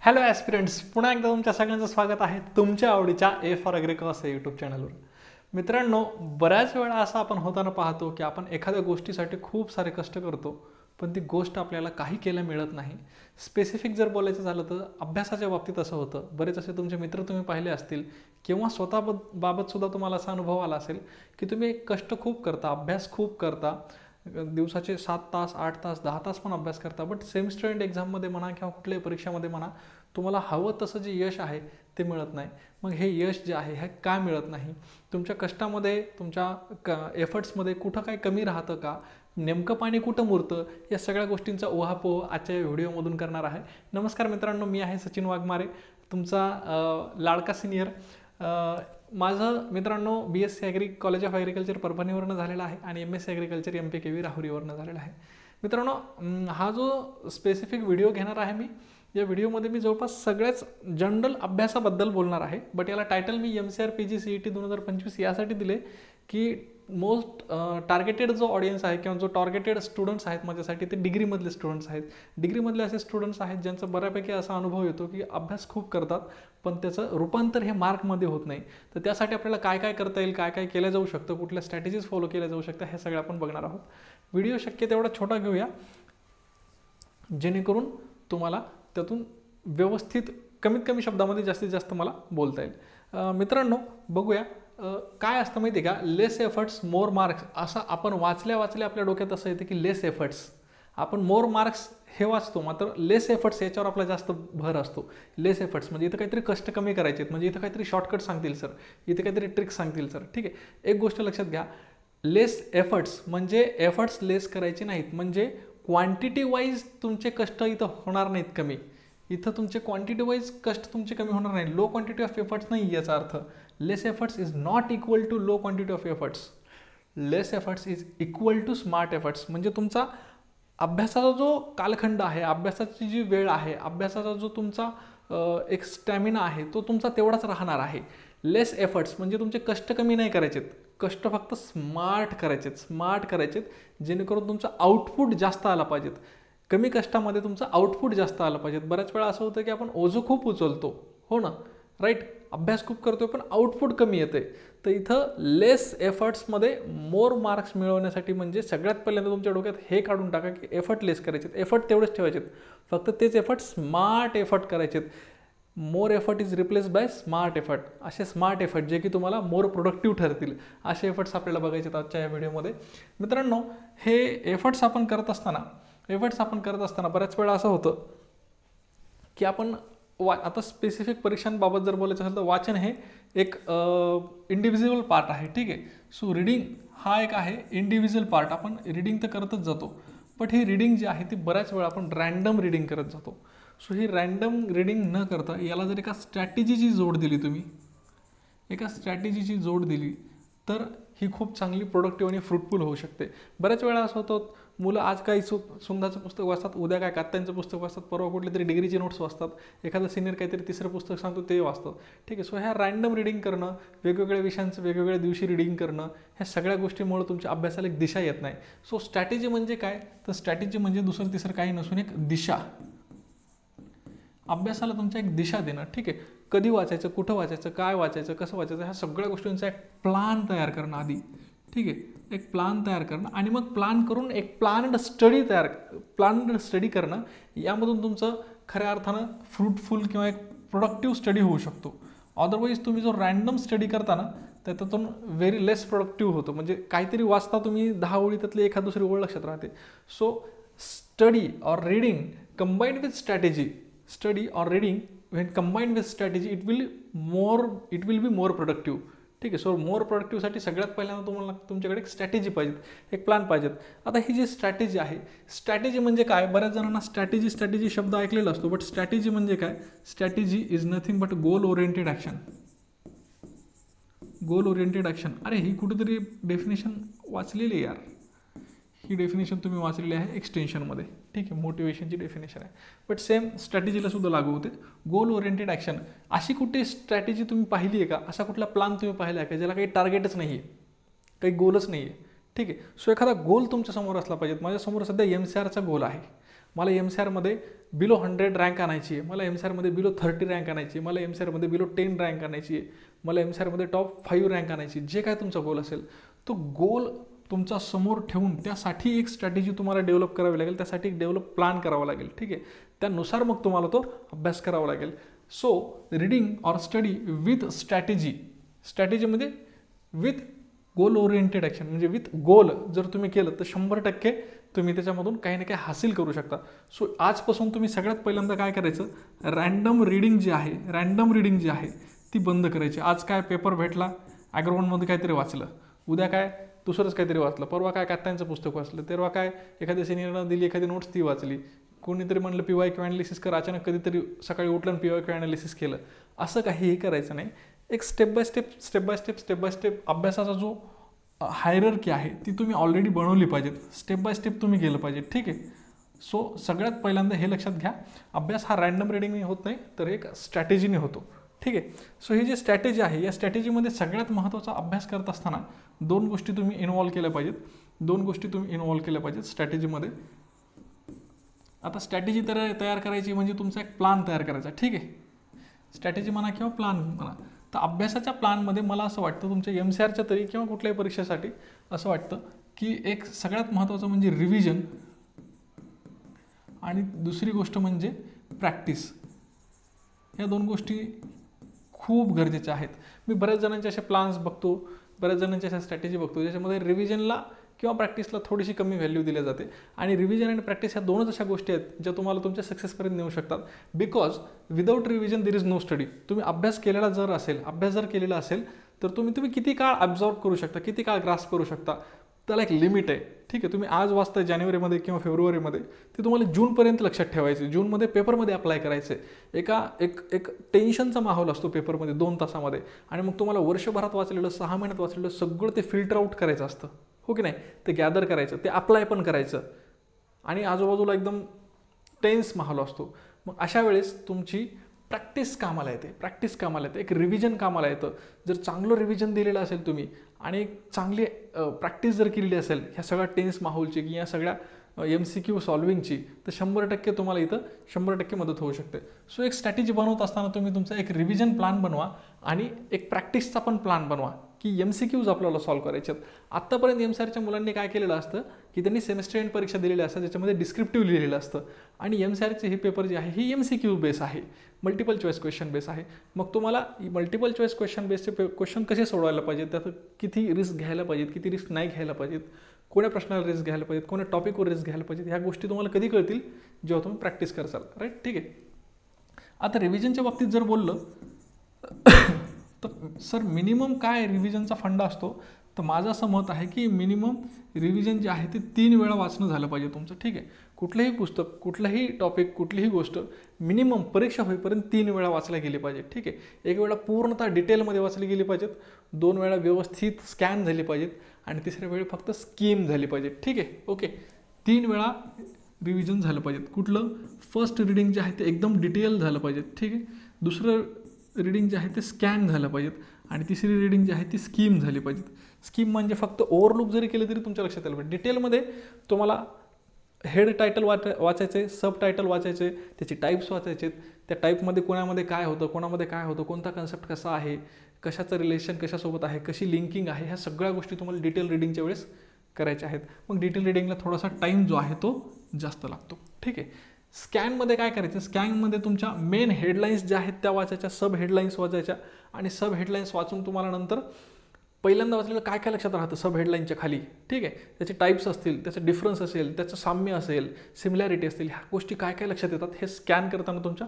Hello aspirants, पुन्हा एकदा तुमच्या सगळ्यांचं स्वागत आहे तुमच्या आवडीच्या ए फॉर ॲग्रिकॉस या यूट्यूब चॅनलवर. मित्रांनो, बऱ्याच वेळा असं आपण होताना पाहतो की आपण एखाद्या गोष्टीसाठी खूप सारे कष्ट करतो, पण ती गोष्ट आपल्याला काही केल्या मिळत नाही. स्पेसिफिक जर बोलायचं झालं तर अभ्यासाच्या बाबतीत असं होतं. बरेच असे तुमचे मित्र तुम्ही पाहिले असतील किंवा बाबतसुद्धा तुम्हाला असा अनुभव आला असेल की तुम्ही कष्ट खूप करता, अभ्यास खूप करता, दिवसाचे 7 तास 8 तास 10 तास पण अभ्यास करता, बट सेमिस्टर एंड एक्झाममध्ये म्हणा किंवा कुठल्याही परीक्षामध्ये म्हणा तुम्हाला हवं तसं जे यश आहे ते मिळत नाही. मग हे यश जे आहे हे का मिळत नाही? तुमच्या कष्टामध्ये, तुमच्या एफर्ट्समध्ये कुठं काय कमी राहतं का? नेमकं पाणी कुठं मुरतं? या सगळ्या गोष्टींचा उहापोह आजच्या व्हिडिओमधून करणार आहे. नमस्कार मित्रांनो, मी आहे सचिन वाघमारे, तुमचा लाडका सिनियर. माझं मित्रांनो BSc agri college of agriculture परभणीवरनं झालेला आहे आणि MSc ॲग्रिकल्चर MPKV राहुरीवरनं झालेला आहे. मित्रांनो, हा जो स्पेसिफिक व्हिडिओ घेणार आहे मी, या व्हिडिओमध्ये मी जवळपास सगळ्याच जनरल अभ्यासाबद्दल बोलणार आहे. बट याला टायटल मी MCR PG CET 2025 यासाठी दिले की मोस्ट टार्गेटेड जो ऑडियन्स आहे किंवा जो टार्गेटेड स्टुडंट्स आहेत माझ्यासाठी ते डिग्रीमधले स्टुडंट्स आहेत. डिग्रीमधले असे स्टुडंट्स आहेत ज्यांचा बऱ्यापैकी असा अनुभव येतो की अभ्यास खूप करतात पण त्याचं रूपांतर हे मार्कमध्ये होत नाही. तर त्यासाठी आपल्याला काय काय करता येईल, काय काय केलं जाऊ शकतं, कुठल्या स्ट्रॅटेजीज फॉलो केल्या जाऊ शकतात, हे सगळं आपण बघणार आहोत. व्हिडिओ शक्य तेवढा छोटा घेऊया जेणेकरून तुम्हाला त्यातून व्यवस्थित कमीत कमी शब्दामध्ये जास्तीत जास्त मला बोलता येईल. मित्रांनो, बघूया काय असतं माहिती आहे का, लेस एफर्ट्स मोर मार्क्स. असं आपण वाचल्या आपल्या डोक्यात असं येतं की लेस एफर्ट्स, आपण मोर मार्क्स हे वाचतो, मात्र लेस एफर्ट्स याच्यावर आपला जास्त भर असतो. लेस एफर्ट्स म्हणजे इथं काहीतरी कष्ट कमी करायचे आहेत, म्हणजे इथं काहीतरी शॉर्टकट सांगतील सर, इथे काहीतरी ट्रिक्स सांगतील सर. ठीक आहे, एक गोष्ट लक्षात घ्या, लेस एफर्ट्स म्हणजे एफर्ट्स लेस करायचे नाहीत, म्हणजे क्वांटिटी वाईज तुमचे कष्ट इथं होणार नाहीत कमी. इथं तुमचे क्वांटिटी वाईज कष्ट तुमचे कमी होणार नाही. लो क्वांटिटी ऑफ एफर्ट्स नाही याचा अर्थ. Less efforts is not equal to low quantity of efforts. Less efforts is equal to smart efforts. म्हणजे तुमचा अभ्यासाचा जो कालखंड आहे, अभ्यासाची जी वेळ आहे, अभ्यासाचा जो तुमचा एक स्टॅमिना आहे तो तुमचा तेवढाच राहणार आहे. लेस एफर्ट्स म्हणजे तुमचे कष्ट कमी नाही करायचेत, कष्ट फक्त स्मार्ट करायचेत जेणेकरून तुमचा आउटपुट जास्त आला पाहिजेत. कमी कष्टामध्ये तुमचं आउटपुट जास्त आलं पाहिजेत. बऱ्याच वेळा असं होतं की आपण ओझं खूप उचलतो, हो ना, राईट, अभ्यास खूप करतोय पण आउटपुट कमी येते. तर इथं लेस एफर्ट्समध्ये मोर मार्क्स मिळवण्यासाठी म्हणजे सगळ्यात पहिल्यांदा तुमच्या डोक्यात हे काढून टाका की एफर्ट लेस करायचेत, एफर्ट तेवढेच ठेवायचेत, फक्त तेच एफर्ट स्मार्ट एफर्ट करायचेत. More effort is replace by smart effort. असे स्मार्ट एफर्ट जे की तुम्हाला मोर प्रोडक्टिव्ह ठरतील, असे एफर्ट्स आपल्याला बघायचे आहेत आजच्या या व्हिडिओमध्ये. मित्रांनो, हे एफर्ट्स आपण करत असताना बऱ्याच वेळा असं होतं की आपण आता स्पेसिफिक परीक्षांबाबत जर बोलायचं असेल तर वाचन हे एक इंडिव्हिज्युअल पार्ट आहे. ठीक आहे, सो रिडिंग हा एक आहे इंडिव्हिज्युअल पार्ट. आपण रिडिंग तर करतच जातो, बट ही रिडिंग जी आहे ती बऱ्याच वेळा आपण रँडम रिडिंग करत जातो. सो ही रँडम रिडिंग न करता याला जर एका स्ट्रॅटेजीची जोड दिली तर ही खूप चांगली प्रोडक्टिव्ह आणि फ्रुटफुल होऊ शकते. बऱ्याच वेळा असं होतं, मुलं आज काही सुंदाचं पुस्तक वाचतात, उद्या काय कात्यांचं पुस्तक वाचतात, परवा कुठले तरी डिग्रीचे नोट्स वाचतात, एखादा सिनियर काहीतरी तिसरं पुस्तक सांगतो ते वाचतात. ठीक आहे, सो ह्या रँडम रिडिंग करणं, वेगवेगळ्या विषयांचं वेगवेगळ्या दिवशी रिडिंग करणं, ह्या सगळ्या गोष्टींमुळे तुमच्या अभ्यासाला एक दिशा येत नाही. सो स्ट्रॅटेजी म्हणजे काय, तर स्ट्रॅटेजी म्हणजे दुसरं तिसरं काही नसून एक दिशा. अभ्यासाला तुमच्या एक दिशा देणं. ठीक आहे, कधी वाचायचं, कुठं वाचायचं, काय वाचायचं, कसं वाचायचं, ह्या सगळ्या गोष्टींचा एक प्लान तयार करणं आधी. ठीक आहे, एक प्लान तयार करणं आणि मग प्लान करून एक प्लान्ड स्टडी करणं, यामधून तुमचं खऱ्या अर्थानं फ्रुटफुल किंवा एक प्रोडक्टिव्ह स्टडी होऊ शकतो. अदरवाईज तुम्ही जो रँडम स्टडी करता ना, त्याच्यातून व्हेरी लेस प्रोडक्टिव्ह होतं. म्हणजे काहीतरी वाचता तुम्ही 10 ओळी, त्यातली एखाद दुसरी ओळ लक्षात राहते. So study or reading combined with strategy, when combined with strategy it will be more productive. ठीक आहे, सो मोर प्रोडक्टिव्हसाठी सगळ्यात पहिल्यांदा तुम्हाला तुमच्याकडे एक स्ट्रॅटेजी पाहिजेत, एक प्लॅन पाहिजेत. आता ही जी स्ट्रॅटेजी आहे, स्ट्रॅटेजी म्हणजे काय, बऱ्याच जणांना स्ट्रॅटेजी शब्द ऐकलेला असतो, बट स्ट्रॅटेजी म्हणजे काय, strategy is nothing but goal oriented action. अरे ही कुठेतरी डेफिनेशन वाचलेली आहे यार, ही डेफिनेशन तुम्ही वाचलेली आहे एक्सटेन्शनमध्ये. ठीक आहे, मोटिवेशनची डेफिनेशन आहे, बट सेम स्ट्रॅटेजीला सुद्धा लागू होते. गोल ओरिएंटेड ॲक्शन, अशी कुठे स्ट्रॅटेजी तुम्ही पाहिली आहे का, असा कुठला प्लान तुम्ही पाहिला आहे का ज्याला काही टार्गेटच नाही आहे, काही गोलच नाही आहे. ठीक आहे, सो एखादा गोल तुमच्यासमोर असला पाहिजे. माझ्यासमोर सध्या MCRचा गोल आहे, मला MCR मध्ये बिलो 100 रँक आणायची आहे, मला MCR मध्ये बिलो 30 रँक आणायची आहे, मला MCR मध्ये बिलो 10 रँक आणायची आहे, मला MCR मध्ये टॉप 5 रँक आणायची, जे काय तुमचा गोल असेल तो गोल तुमचा समोर ठेवून त्यासाठी एक स्ट्रॅटेजी तुम्हाला डेव्हलप करावी लागेल, त्यासाठी एक डेव्हलप प्लॅन करावा लागेल, ठीक आहे. त्यानुसार मग तुम्हाला तो अभ्यास करावा लागेल. So reading or study with strategy म्हणजे विथ गोल ओरिएंटेड ॲक्शन, म्हणजे विथ गोल जर तुम्ही केलं तर 100% तुम्ही त्याच्यामधून काही ना काही हासिल करू शकता. सो आजपासून तुम्ही सगळ्यात पहिल्यांदा काय करायचं, रँडम रिडिंग जी आहे ती बंद करायची. आज काय पेपर भेटला, ॲग्रोनमध्ये काहीतरी वाचलं, उद्या काय दुसरंच काहीतरी वाचलं, परवा काय कात्यांचं पुस्तक वाचलं, तेव्हा काय एखाद्या सिनियरनं दिली एखादी नोट्स ती वाचली, कोणीतरी म्हणलं PYQ ॲनालिसिस कर, अचानक कधीतरी सकाळी उठलं PYQ ॲनालिसिस केलं. असं काहीही करायचं नाही. एक स्टेप बाय स्टेप अभ्यासाचा जो हायरार्की आहे ती तुम्ही ऑलरेडी बनवली पाहिजेत, स्टेप बाय स्टेप तुम्ही गेलं पाहिजे, ठीक आहे. सो सगळ्यात पहिल्यांदा हे लक्षात घ्या, अभ्यास हा रँडम रिडिंगने होत नाही तर एक स्ट्रॅटेजीने होतो, ठीक आहे. सो ही जी स्ट्रॅटेजी आहे या स्ट्रॅटेजीमध्ये सगळ्यात महत्त्वाचा अभ्यास करत असताना 2 गोष्टी तुम्ही इन्व्हॉल्व केल्या पाहिजेत स्ट्रॅटेजीमध्ये. आता स्ट्रॅटेजी तयार करायची म्हणजे तुमचा एक प्लान तयार करायचा, ठीक आहे. स्ट्रॅटेजी म्हणा किंवा प्लान म्हणा. तर अभ्यासाच्या प्लानमध्ये मला असं वाटतं तुमच्या MCRच्या तरी किंवा कुठल्याही परीक्षेसाठी असं वाटतं की एक सगळ्यात महत्त्वाचं म्हणजे रिव्हिजन आणि दुसरी गोष्ट म्हणजे प्रॅक्टिस. या 2 गोष्टी खूप गरजेच्या आहेत. मी बऱ्याच जणांचे असे प्लान्स बघतो, बऱ्याच जणांच्या अशा स्ट्रॅटेजी बघतो ज्याच्यामध्ये रिव्हिजनला किंवा प्रॅक्टिसला थोडीशी कमी व्हॅल्यू दिली जाते. आणि रिव्हिजन आणि प्रॅक्टिस ह्या 2च अशा गोष्टी आहेत ज्या तुम्हाला तुमच्या सक्सेसपर्यंत नेऊ शकतात. Because without revision there is no study. तुम्ही अभ्यास जर केलेला असेल तर तुम्ही किती काळ ॲब्झॉर्ब करू शकता, किती काळ ग्रास्प करू शकता, त्याला एक लिमिट आहे, ठीक आहे. तुम्ही आज वाचताय जानेवारीमध्ये किंवा फेब्रुवारीमध्ये, ते तुम्हाला जूनपर्यंत लक्षात ठेवायचे, जूनमध्ये पेपरमध्ये अप्लाय करायचे. एक टेन्शनचा माहोल असतो पेपरमध्ये 2 तासामध्ये, आणि मग तुम्हाला वर्षभरात वाचलेलं 6 महिन्यात वाचलेलं सगळं ते फिल्टर आउट करायचं असतं, हो की नाही. ते गॅदर करायचं, ते अप्लाय पण करायचं, आणि आजूबाजूला एकदम टेन्स माहोल असतो. मग अशा वेळेस तुमची प्रॅक्टिस कामाला येते, एक रिव्हिजन कामाला येतं. जर चांगलं रिव्हिजन दिलेलं असेल तुम्ही आणि एक चांगली प्रॅक्टिस जर केलेली असेल ह्या सगळ्या टेन्स माहोलची किंवा या सगळ्या MCQ सॉल्विंगची, तर 100% तुम्हाला इथं 100% मदत होऊ शकते. सो एक स्ट्रॅटेजी बनवत असताना तुम्ही तुमचा एक रिव्हिजन प्लॅन बनवा आणि एक प्रॅक्टिसचा पण प्लॅन बनवा की MCQज आपल्याला सॉल्व्ह करायचे आहेत. आत्तापर्यंत MCRच्या मुलांनी काय केलेलं असतं की त्यांनी सेमेस्टर एंड परीक्षा दिलेल्या असतात ज्याच्यामध्ये डिस्क्रिप्टिव्ह लिहिलेलं असतं, आणि MCRचे हे पेपर जे आहे ही MCQ बेस आहे, मल्टिपल चॉईस क्वेश्चन बेस आहे. मग तुम्हाला मल्टिपल चॉईस क्वेश्चन बेसचे क्वेश्चन कसे सोडवायला पाहिजेत, त्यात किती रिस्क घ्यायला पाहिजेत, किती रिस्क नाही घ्यायला पाहिजेत, कोण्या प्रश्नाला रिस्क घ्यायला पाहिजेत, कोण्या टॉपिकवर रिस्क घ्यायला पाहिजेत, ह्या गोष्टी तुम्हाला कधी कळतील, जेव्हा तुम्ही प्रॅक्टिस करसाल, राईट, ठीक आहे. आता रिव्हिजनच्या बाबतीत जर बोललं तर सर मिनिमम काय रिव्हिजनचा फंडा असतो, तर माझं असं मत आहे की मिनिमम रिव्हिजन जे आहे ते 3 वेळा वाचणं झालं पाहिजे तुमचं, ठीक आहे. कुठलंही पुस्तक, कुठलंही टॉपिक, कुठलीही गोष्ट मिनिमम परीक्षा होईपर्यंत 3 वेळा वाचल्या गेली पाहिजे, ठीक आहे. 1 वेळा पूर्णतः डिटेलमध्ये वाचली गेली पाहिजेत, 2 वेळा व्यवस्थित स्कॅन झाली पाहिजेत, आणि 3ऱ्या वेळी फक्त स्कीम झाली पाहिजे, ठीक आहे. ओके, 3 वेळा रिव्हिजन झालं पाहिजेत. कुठलं, फर्स्ट रिडिंग जे आहे ते एकदम डिटेल झालं पाहिजे, ठीक आहे. दुसरं रिडिंग जे आहे ते स्कॅन झालं पाहिजेत, आणि 3री रिडिंग जी आहे ती स्कीम झाली पाहिजेत. स्कीम म्हणजे फक्त ओव्हरलुक जरी केले तरी तुमच्या लक्षात आलं पाहिजे. डिटेलमध्ये तुम्हाला हेड टायटल वाचायचे, सब टायटल वाचायचे, त्याची टाईप्स वाचायचे, त्या टाईपमध्ये कोणामध्ये काय होतं, कोणता कन्सेप्ट कसा आहे, कशाचं रिलेशन कशासोबत आहे, कशी लिंकिंग आहे, ह्या सगळ्या गोष्टी तुम्हाला डिटेल रिडिंगच्या वेळेस करायच्या आहेत. मग डिटेल रिडिंगला थोडासा टाईम जो आहे तो जास्त लागतो, ठीक आहे. स्कॅनमध्ये काय करायचं, स्कॅनमध्ये तुमच्या मेन हेडलाईन्स ज्या आहेत त्या वाचायच्या, सब हेडलाईन्स वाचायच्या, आणि सब हेडलाईन्स वाचून तुम्हाला नंतर पहिल्यांदा वाचलेलं काय काय लक्षात राहतं सब हेडलाईनच्या खाली, ठीक आहे. त्याचे टाईप्स असतील, त्याचं डिफरन्स असेल, त्याचं साम्य असेल, सिमिलॅरिटी असतील, ह्या गोष्टी काय काय लक्षात येतात हे स्कॅन करताना तुमच्या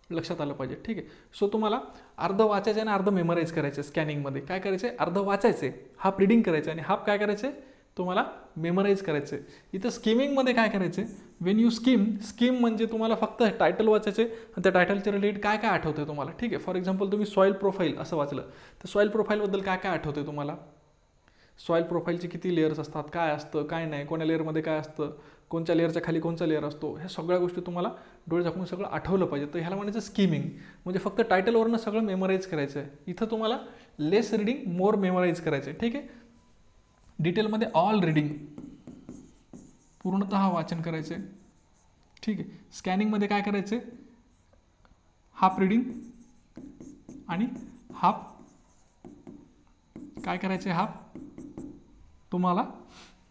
लक्षात आलं पाहिजे, ठीक आहे. सो तुम्हाला अर्ध वाचायचं आणि अर्ध मेमराईज करायचं. स्कॅनिंगमध्ये काय करायचं, अर्ध वाचायचे, हाफ रिडिंग करायचे, आणि हाफ काय करायचे तुम्हाला मेमराईज करायचे. इथं स्कीमिंगमध्ये काय करायचे, वेन यू स्कीम म्हणजे तुम्हाला फक्त टायटल वाचायचे आणि त्या टायटलच्या रिलेटेड काय काय आठवतं तुम्हाला, ठीक आहे. फॉर एक्झाम्पल तुम्ही सॉईल प्रोफाईल असं वाचलं तर सॉईल प्रोफाईलबद्दल काय काय आठवतं तुम्हाला, सॉईल प्रोफाईलचे किती लेअर्स असतात, काय असतं काय नाही, कोण्या लेअरमध्ये काय असतं, कोणत्या लेअरच्या खाली कोणता लेअर असतो, ह्या सगळ्या गोष्टी तुम्हाला डोळे झाकून सगळं आठवलं पाहिजे. तर ह्याला म्हणायचं स्कीमिंग, म्हणजे फक्त टायटलवरनं सगळं मेमराईज करायचं आहे. इथं तुम्हाला लेस रिडिंग मोर मेमराईज करायचं आहे, ठीक आहे. डिटेलमध्ये ऑल रिडिंग पूर्णतः वाचन करायचे, ठीक आहे. स्कॅनिंगमध्ये काय करायचे, हाफ रिडिंग आणि हाफ काय करायचे, हाफ तुम्हाला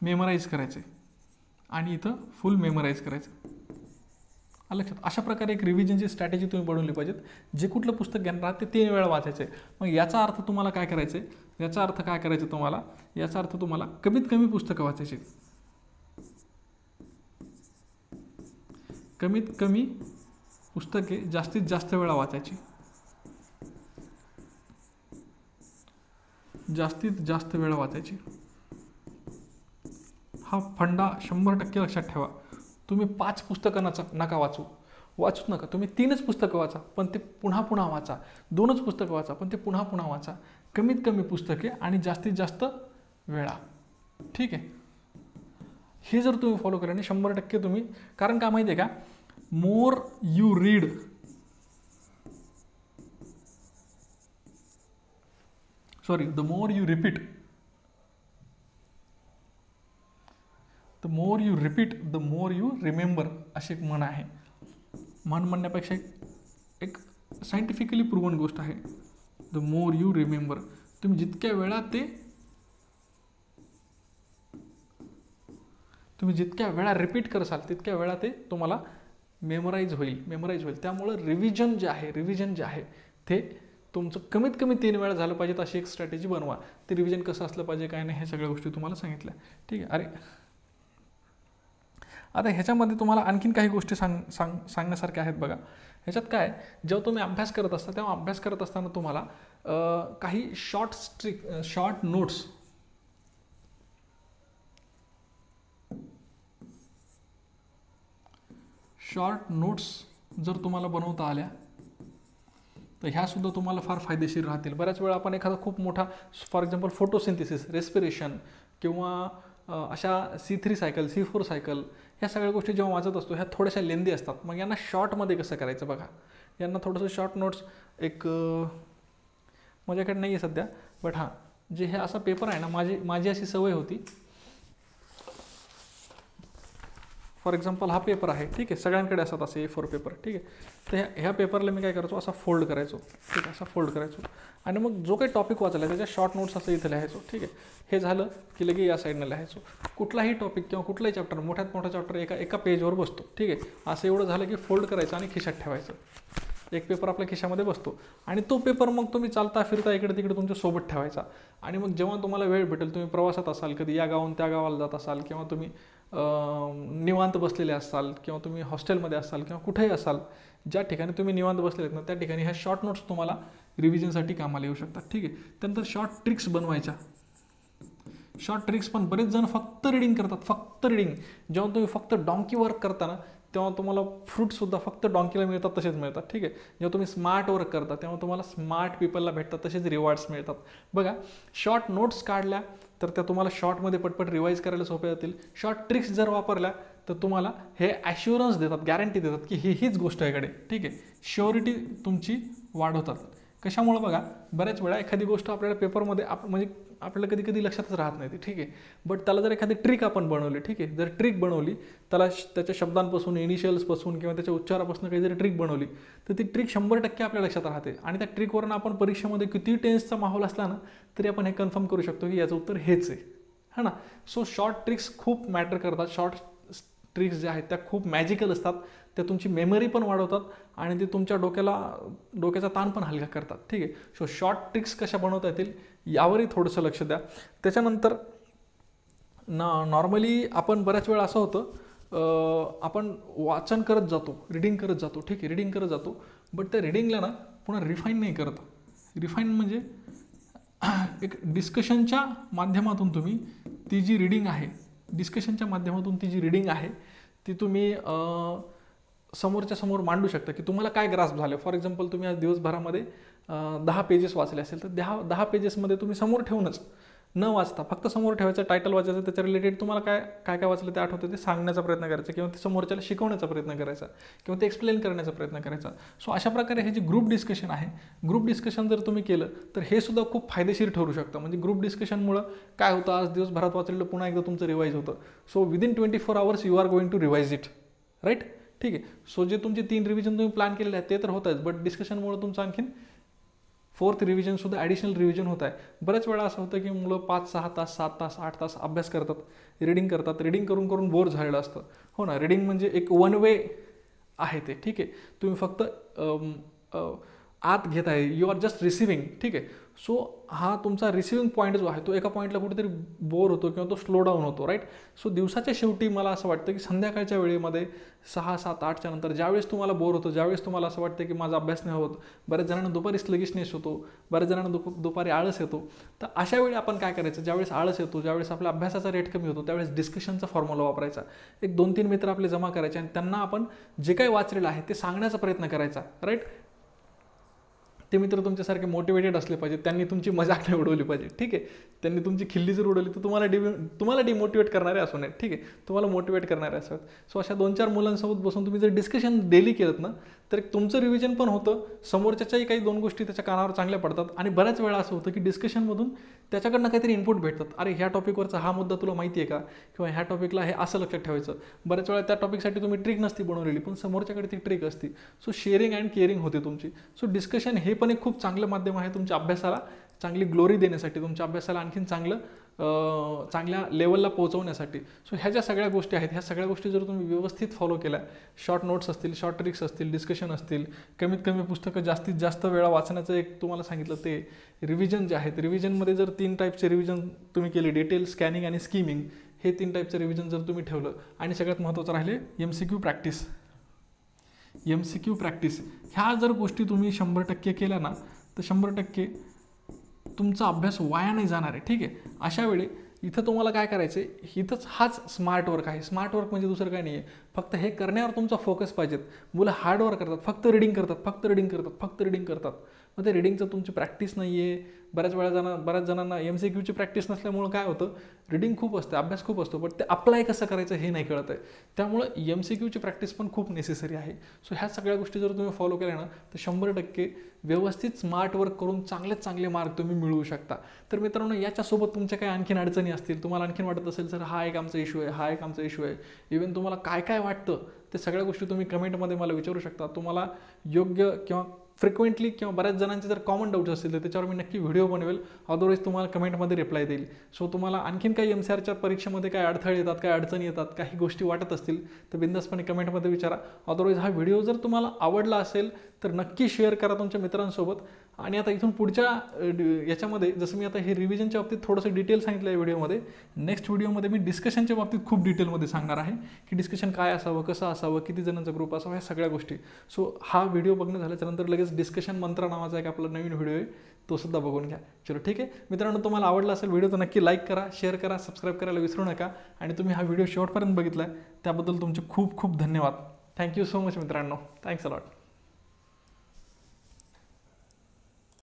मेमराईज करायचे आणि इथं फुल मेमराईज करायचं. लक्षात. अशा प्रकारे एक रिव्हिजनची स्ट्रॅटेजी तुम्ही बनवली पाहिजेत. जे कुठलं पुस्तक घेणार ते 3 वेळा वाचायचे. मग याचा अर्थ तुम्हाला काय करायचं, याचा अर्थ काय करायचं तुम्हाला, याचा अर्थ तुम्हाला कमीत कमी पुस्तकं वाचायची, कमीत कमी पुस्तके जास्तीत जास्त वेळा वाचायची, जास्तीत जास्त वेळा वाचायची. हा फंडा 100% लक्षात ठेवा. तुम्ही 5 पुस्तकं नका वाचूच नका. तुम्ही 3च पुस्तकं वाचा, पण ते पुन्हा पुन्हा वाचा. 2च पुस्तकं वाचा, पण ते पुन्हा पुन्हा वाचा. कमीत कमी पुस्तके आणि जास्तीत जास्त वेळा. ठीक आहे. हे जर तुम्ही फॉलो केलं 100% तुम्ही, कारण का माहिती आहे का, more you read the more you repeat, the more you repeat the more you remember, अशी एक म्हण आहे. म्हण म्हणण्यापेक्षा एक सायंटिफिकली प्रूव्हन गोष्ट आहे. द मोर यू रिमेंबर, तुम्ही जितक्या वेळा रिपीट करसाल तितक्या वेळा ते तुम्हाला मेमोराईज होईल. त्यामुळं रिव्हिजन जे आहे ते तुमचं कमीत कमी 3 वेळा झालं पाहिजे, अशी एक स्ट्रॅटेजी बनवा. ते रिव्हिजन कसं असलं पाहिजे काय नाही हे सगळ्या गोष्टी तुम्हाला सांगितल्या. ठीक आहे. आता ह्याच्यामध्ये तुम्हाला आणखीन काही गोष्टी सांगण्यासारख्या आहेत बघा. ह्याच्यात काय, जेव्हा तुम्ही अभ्यास करत असता तेव्हा अभ्यास करत असताना तुम्हाला काही शॉर्ट नोट्स जर तुम्हाला बनवता आल्या तर ह्या सुद्धा तुम्हाला फार फायदेशीर राहतील. बऱ्याच वेळा आपण एखादा खूप मोठा, फॉर एक्झाम्पल फोटोसिंथेसिस, रेस्पिरेशन किंवा अशा C3 सायकल, C4 सायकल, ह्या सगळ्या गोष्टी जेव्हा वाचत असतो ह्या थोड्याशा लेंदी असतात. मग यांना शॉर्टमध्ये कसं करायचं बघा. यांना थोडंसं शॉर्ट नोट्स एक माझ्याकडे नाही आहे सध्या, बट हां, जे हे असा पेपर आहे ना, माझी अशी सवय होती. फॉर एक्झाम्पल हा पेपर आहे, ठीक आहे, सगळ्यांकडे असतात असे A4 पेपर, ठीक आहे. तर ह्या पेपरला मी काय करायचो, असा फोल्ड करायचो, ठीक आहे, असा फोल्ड करायचो आणि मग जो काही टॉपिक वाचायला त्याच्या शॉर्ट नोट्स असं इथं लिहायचो. ठीक आहे. हे झालं की लगे या साईडनं लिहायचो. कुठलाही टॉपिक किंवा कुठलाही चॅप्टर, मोठ्यात मोठा चॅप्टर एका पेजवर बसतो. ठीक आहे. असं एवढं झालं की फोल्ड करायचं आणि खिशात ठेवायचं. एक पेपर आपल्या खिशामध्ये बसतो आणि तो पेपर मग तुम्ही चालता फिरता इकडे तिकडे तुमच्या सोबत ठेवायचा. आणि मग जेव्हा तुम्हाला वेळ भेटेल, तुम्ही प्रवासात असाल, कधी या गावाहून त्या गावाला जात असाल, किंवा तुम्ही निवांत बसलेले असाल, किंवा तुम्ही हॉस्टेलमध्ये असाल, किंवा कुठेही असाल, ज्या ठिकाणी तुम्ही निवांत बसलेले आहेत ना त्या ठिकाणी ह्या शॉर्ट नोट्स तुम्हाला रिव्हिजनसाठी कामाला येऊ शकतात. ठीक आहे. त्यानंतर शॉर्ट ट्रिक्स बनवायच्या. शॉर्ट ट्रिक्स पण बरेच जण फक्त रिडिंग करतात, फक्त रिडिंग. जेव्हा तुम्ही फक्त डॉंकी वर्क करता ना तेव्हा तुम्हाला फ्रूटसुद्धा फक्त डॉंकीला मिळतात तसेच मिळतात. ठीक आहे. जेव्हा तुम्ही स्मार्ट वर्क करता तेव्हा तुम्हाला स्मार्ट पीपलला भेटतात तसेच रिवॉर्ड्स मिळतात. बघा, शॉर्ट नोट्स काढल्या तर त्या तुम्हाला शॉर्टमध्ये पटपट रिवाईज करायला सोप्या जातील. शॉर्ट ट्रिक्स जर वापरल्या तर तुम्हाला हे ॲश्युरन्स देतात, गॅरंटी देतात की हीच गोष्ट आहे कडे. ठीक आहे. श्युरिटी तुमची वाढवतात. कशामुळे बघा, बऱ्याच वेळा एखादी गोष्ट आपल्याला पेपरमध्ये म्हणजे आपल्याला कधी कधी लक्षातच राहत नाही ती. ठीक आहे. बट त्याला जर एखादी ट्रिक आपण बनवली, ठीक आहे, जर ट्रिक बनवली त्याला त्याच्या शब्दांपासून, इनिशियल्सपासून किंवा त्याच्या उच्चारापासून काही जरी ट्रिक बनवली तर ती ट्रिक 100% आपल्या लक्षात राहते. आणि त्या ट्रिकवरून आपण परीक्षेमध्ये किती टेन्सचा माहोल असला ना तरी आपण हे कन्फर्म करू शकतो की याचं उत्तर हेच आहे, है ना. सो शॉर्ट ट्रिक्स खूप मॅटर करतात. शॉर्ट ट्रिक्स ज्या आहेत त्या खूप मॅजिकल असतात. त्या तुमची मेमरी पण वाढवतात आणि ते तुमच्या डोक्याचा ताण पण हलका करतात. ठीक आहे. सो शॉर्ट ट्रिक्स कशा बनवता येतील यावरही थोडंसं लक्ष द्या. त्याच्यानंतर नॉर्मली आपण बऱ्याच वेळा असं होतं, आपण वाचन करत जातो, रिडिंग करत जातो. ठीक आहे. रिडिंग करत जातो, बट त्या रिडिंगला ना पुन्हा रिफाईन नाही करत. रिफाईन म्हणजे एक डिस्कशनच्या माध्यमातून तुम्ही ती जी रिडिंग आहे, ती तुम्ही समोरच्या समोर मांडू शकता की तुम्हाला काय ग्रास्प झालं. फॉर एक्झाम्पल तुम्ही आज दिवसभरामध्ये 10 पेजेस वाचले असेल तर 10 पेजेसमध्ये तुम्ही समोर ठेवूनच न वाचता फक्त समोर ठेवायचं, टायटल वाचायचं, त्याच्या रिलेटेड तुम्हाला काय वाचलं ते आठवतं ते सांगण्याचा प्रयत्न करायचा, किंवा ते समोरच्याला शिकवण्याचा प्रयत्न करायचा, किंवा ते एक्सप्लेन करण्याचा प्रयत्न करायचा. सो अशा प्रकारे हे जे ग्रुप डिस्कशन आहे, ग्रुप डिस्कशन जर तुम्ही केलं तर हे सुद्धा खूप फायदेशीर ठरू शकतं. म्हणजे ग्रुप डिस्कशनमुळं काय होतं, आज दिवसभरात वाचलेलं पुन्हा एकदा तुमचं रिवाईज होतं. So within 24 hours you are going to revise it, right. ठीक आहे. सो जे तुमचे 3 रिव्हिजन तुम्ही प्लॅन केलेले आहेत ते तर होत आहेत, बट डिस्कशनमुळे तुमचं आणखीन 4th रिव्हिजनसुद्धा ॲडिशनल रिव्हिजन होत आहे. बऱ्याच वेळा असं होतं की मुलं 5-6 तास 7 तास 8 तास अभ्यास करतात, रिडिंग करतात, रिडिंग करून करून बोर झालेलं असतं. हो ना, रिडिंग म्हणजे एक वन वे आहे ते, ठीक आहे. तुम्ही फक्त आत घेत आहे, यू आर जस्ट रिसिव्हिंग, ठीक आहे. सो हा तुमचा रिसिव्हिंग पॉईंट जो आहे तो एका पॉईंटला कुठेतरी बोर होतो किंवा तो स्लो डाऊन होतो, राईट. सो दिवसाच्या शेवटी मला असं वाटतं की संध्याकाळच्या वेळेमध्ये 6, 7, 8च्या नंतर ज्यावेळेस तुम्हाला बोर होतो, ज्यावेळेस तुम्हाला असं वाटतं की माझा अभ्यास नाही होत, बऱ्याच जणांना दुपारी स्लगिशनेस होतो, बऱ्याच जणांना दुपारी आळस येतो. तर अशा वेळी आपण काय करायचं, ज्यावेळेस आळस येतो, ज्यावेळेस आपल्या अभ्यासाचा रेट कमी होतो, त्यावेळेस डिस्कशनचा फॉर्म्युला वापरायचा. एक 2-3 मित्र आपले जमा करायचे आणि त्यांना आपण जे काही वाचलेलं आहे ते सांगण्याचा प्रयत्न करायचा, राईट. ते मित्र तुमच्यासारखे मोटिवेटेड असले पाहिजे, त्यांनी तुमची मजाक नाही उडवली पाहिजे, ठीक आहे. त्यांनी तुमची खिल्ली जर उडवली तर तुम्हाला डिमोटिवेट करणारे असू नये, ठीक आहे, तुम्हाला मोटिवेट करणारे असतात. सो अशा 2-4 मुलांसोबत बसून तुम्ही जर डिस्कशन डेली केलं ना, तर तुमचं रिव्हिजन पण होतं, समोरच्याच्याही काही 2 गोष्टी त्याच्या कानावर चांगल्या पडतात. आणि बऱ्याच वेळा असं होतं की डिस्कशनमधून त्याच्याकडनं काहीतरी इनपुट भेटतात. अरे ह्या टॉपिकवरचा हा मुद्दा तुला माहिती आहे का, किंवा ह्या टॉपिकला हे असं लक्षात ठेवायचं. बऱ्याच वेळा त्या टॉपिकसाठी तुम्ही ट्रिक नसती बनवलेली, पण समोरच्याकडे ती ट्रिक असती. सो शेअरिंग अँड केअरिंग होते तुमची. सो डिस्कशन हे पण एक खूप चांगलं माध्यम आहे तुमच्या अभ्यासाला चांगली ग्लोरी देण्यासाठी, तुमच्या अभ्यासाला आणखीन चांगल्या लेवलला पोहोचवण्यासाठी. सो ह्या ज्या सगळ्या गोष्टी आहेत, ह्या सगळ्या गोष्टी जर तुम्ही व्यवस्थित फॉलो केल्या, शॉर्ट नोट्स असतील, शॉर्ट ट्रिक्स असतील, डिस्कशन असतील, कमीत कमी पुस्तकं जास्तीत जास्त वेळा वाचण्याचं एक तुम्हाला सांगितलं ते रिव्हिजन जे आहेत, रिव्हिजनमध्ये जर 3 टाईपचे रिव्हिजन तुम्ही केले, डिटेल, स्कॅनिंग आणि स्कीमिंग, हे 3 टाईपचं रिव्हिजन जर तुम्ही ठेवलं, आणि सगळ्यात महत्त्वाचं राहिले MCQ प्रॅक्टिस. MCQ प्रॅक्टिस ह्या जर गोष्टी तुम्ही 100% केल्या ना, तर 100% तुमचा अभ्यास वाया नाही जाणार आहे, ठीक आहे. अशा वेळी इथं तुम्हाला काय करायचं आहे, इथंच हाच स्मार्ट वर्क आहे. स्मार्ट वर्क म्हणजे दुसरं काही नाही आहे, फक्त हे करण्यावर तुमचा फोकस पाहिजेत. मुलं हार्ड वर्क करतात, फक्त रिडिंग करतात. मग ते रिडिंगचं तुमची प्रॅक्टिस नाही आहे. बऱ्याच जणांना MCQची प्रॅक्टिस नसल्यामुळं काय होतं, रिडिंग खूप असते, अभ्यास खूप असतो, बट ते अप्लाय कसं करायचं हे नाही कळत आहे. त्यामुळं MCQची प्रॅक्टिस पण खूप नेसेसरी आहे. सो ह्या सगळ्या गोष्टी जर तुम्ही फॉलो केल्या ना, तर 100% व्यवस्थित स्मार्ट वर्क करून चांगले मार्क तुम्ही मिळवू शकता. तर मित्रांनो, याच्यासोबत तुमच्या काही आणखीन अडचणी असतील, तुम्हाला आणखीन वाटत असेल सर हा एक आमचा इश्यू आहे, इव्हन तुम्हाला काय वाटतं ते सगळ्या गोष्टी तुम्ही कमेंटमध्ये मला विचारू शकता. तुम्हाला योग्य किंवा फ्रिक्वेंटली किंवा बऱ्याच जणांचे जर कॉमन डाऊट्स असतील तर त्याच्यावर मी नक्की व्हिडिओ बनवेल, अदरवाईज तुम्हाला कमेंटमध्ये रिप्लाय देईल. सो तुम्हाला आणखीन काही MCRच्या परीक्षेमध्ये काय अडथळे येतात, काय अडचणी येतात, काही गोष्टी वाटत असतील तर बिंदासपणे कमेंटमध्ये विचारा. अदरवाईज हा व्हिडिओ जर तुम्हाला आवडला असेल तर नक्की शेअर करा तुमच्या मित्रांसोबत. आणि आता इथून पुढच्या याच्यामध्ये जसं मी आता हे रिव्हिजनच्या बाबतीत थोडंसं डिटेल सांगितलं आहे व्हिडिओमध्ये, नेक्स्ट व्हिडिओमध्ये मी डिस्कशनच्या बाबतीत खूप डिटेलमध्ये सांगणार आहे की डिस्कशन काय असावं, कसं असावं, किती जणांचा ग्रुप असावा, ह्या सगळ्या गोष्टी. सो हा व्हिडिओ बघणं झाल्याच्यानंतर लगेच डिस्कशन मंत्र नावाचा एक आपला नवीन व्हिडिओ आहे, तो सुद्धा बघून घ्या. चलो ठीक आहे मित्रांनो, तुम्हाला आवडला असेल व्हिडिओ तर नक्की लाईक करा, शेअर करा, सबस्क्राईब करायला विसरू नका. आणि तुम्ही हा व्हिडिओ शेवटपर्यंत बघितला त्याबद्दल तुमचे खूप खूप धन्यवाद. थँक्यू सो मच मित्रांनो, थँक्स अ लॉट.